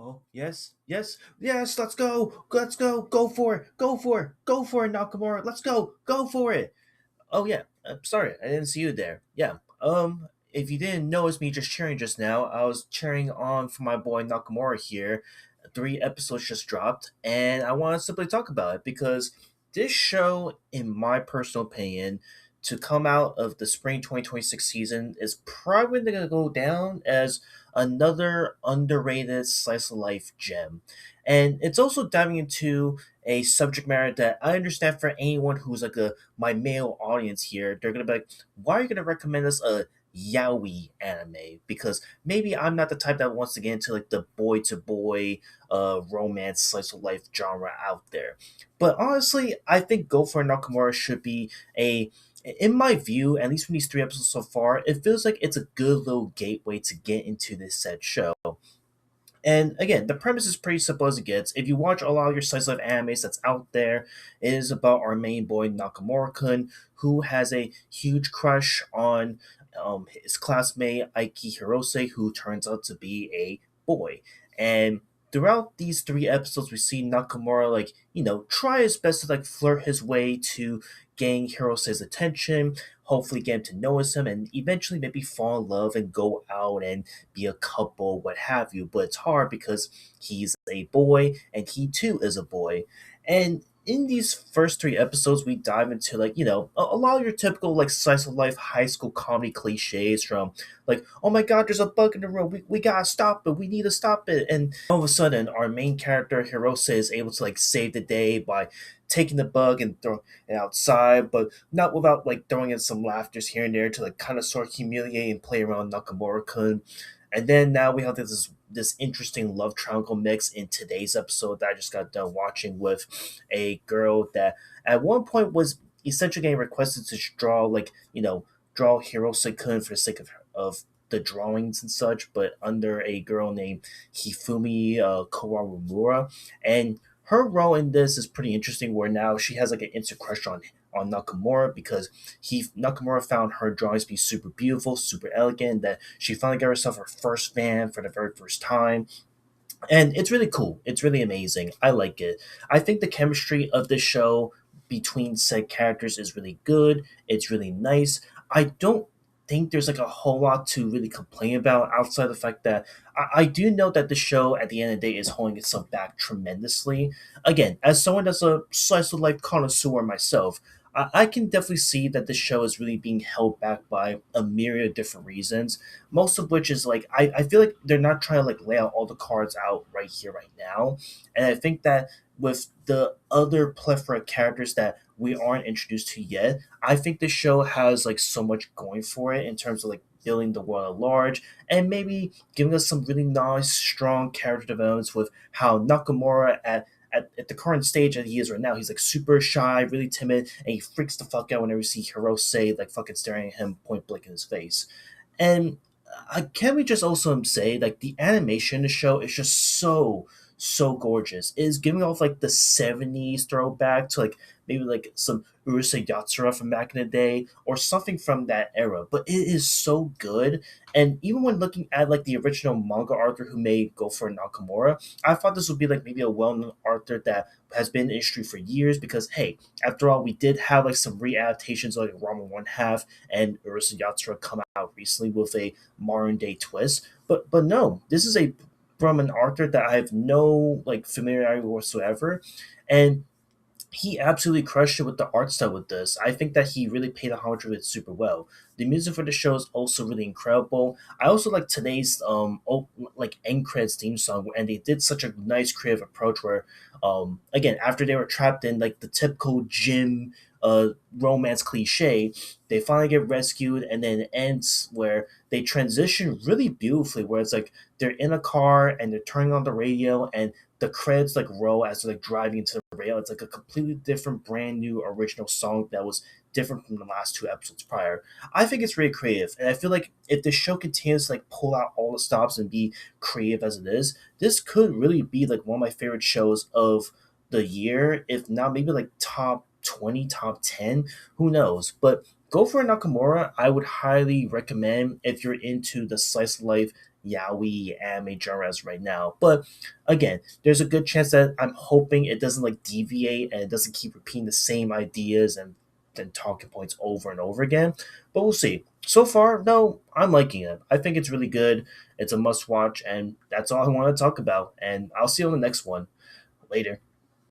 Oh, yes, yes, yes, let's go for it, go for it, Nakamura, let's go for it. Oh, yeah, sorry, I didn't see you there. Yeah, if you didn't notice me just cheering just now, I was cheering on for my boy Nakamura here. Three episodes just dropped, and I want to simply talk about it because this show, in my personal opinion, to come out of the spring 2026 season is probably going to go down as another underrated slice of life gem. And it's also diving into a subject matter that I understand for anyone who's like my male audience here, they're gonna be like, why are you gonna recommend us a yaoi anime? Because maybe I'm not the type that wants to get into like the boy to boy romance slice of life genre out there. But honestly, I think Go for Nakamura should be a in my view, at least from these three episodes so far, it feels like it's a good little gateway to get into this said show. And again, the premise is pretty simple as it gets. If you watch a lot of your slice of life animes that's out there, it is about our main boy Nakamura-kun, who has a huge crush on his classmate Aiki Hirose, who turns out to be a boy. And throughout these three episodes, we see Nakamura try his best to flirt his way to gain Hirose's attention, hopefully get him to notice him, and eventually maybe fall in love and go out and be a couple, what have you. But it's hard because he's a boy and he too is a boy. And in these first three episodes, we dive into a lot of your typical slice of life high school comedy cliches from oh my god, there's a bug in the room, we gotta stop it, we need to stop it. And all of a sudden our main character Hirose is able to save the day by taking the bug and throwing it outside, but not without throwing in some laughters here and there to kind of sort of humiliate and play around Nakamura-kun. And then now we have this interesting love triangle mix in today's episode that I just got done watching with a girl that at one point was essentially getting requested to draw draw Hirose-kun for the sake of the drawings and such, but under a girl named Hifumi Kawarumura. And her role in this is pretty interesting where now she has an instant crush on Nakamura because Nakamura found her drawings to be super beautiful, super elegant, that she finally got herself her first fan for the very first time. And it's really cool. It's really amazing. I like it. I think the chemistry of the show between said characters is really good. It's really nice. I don't think there's a whole lot to really complain about outside the fact that I do know that the show at the end of the day is holding itself back tremendously. Again, as someone that's a slice of life connoisseur myself, I can definitely see that the show is really being held back by a myriad of different reasons, most of which is I feel like they're not trying to lay out all the cards out right here right now. And I think that with the other plethora of characters that we aren't introduced to yet, I think the show has so much going for it in terms of building the world at large and maybe giving us some really nice strong character developments with how Nakamura at the current stage that he is right now, he's super shy, really timid, and he freaks the fuck out whenever you see Hirose fucking staring at him point blank in his face. And can we just also say the animation in the show is just so gorgeous. It is giving off the 70s throwback to maybe some Urusei Yatsura from back in the day or something from that era. But it is so good. And even when looking at the original manga author who made Go for Nakamura, I thought this would be maybe a well-known author that has been in the industry for years because hey, after all, we did have some readaptations Ramen One Half and Urusei Yatsura come out recently with a modern day twist. But no, this is a from an author that I have no familiarity whatsoever, and he absolutely crushed it with the art style with this. I think that he really paid homage with it super well. The music for the show is also really incredible. I also like today's end credits theme song, and they did such a nice creative approach where again after they were trapped in the typical gym romance cliche, they finally get rescued, and then it ends where they transition really beautifully, where it's they're in a car and they're turning on the radio and the credits roll as they're driving into the rail. It's a completely different, brand new, original song that was different from the last two episodes prior. I think it's really creative, and I feel like if the show continues to pull out all the stops and be creative as it is, this could really be one of my favorite shows of the year, if not maybe top 20, top 10. Who knows? But Go for Nakamura, I would highly recommend if you're into the slice of life yaoi anime genres right now. But again, there's a good chance that I'm hoping it doesn't like deviate and it doesn't keep repeating the same ideas and talking points over and over again. But we'll see. So far, no, I'm liking it. I think it's really good. It's a must watch, and that's all I want to talk about. And I'll see you on the next one. Later.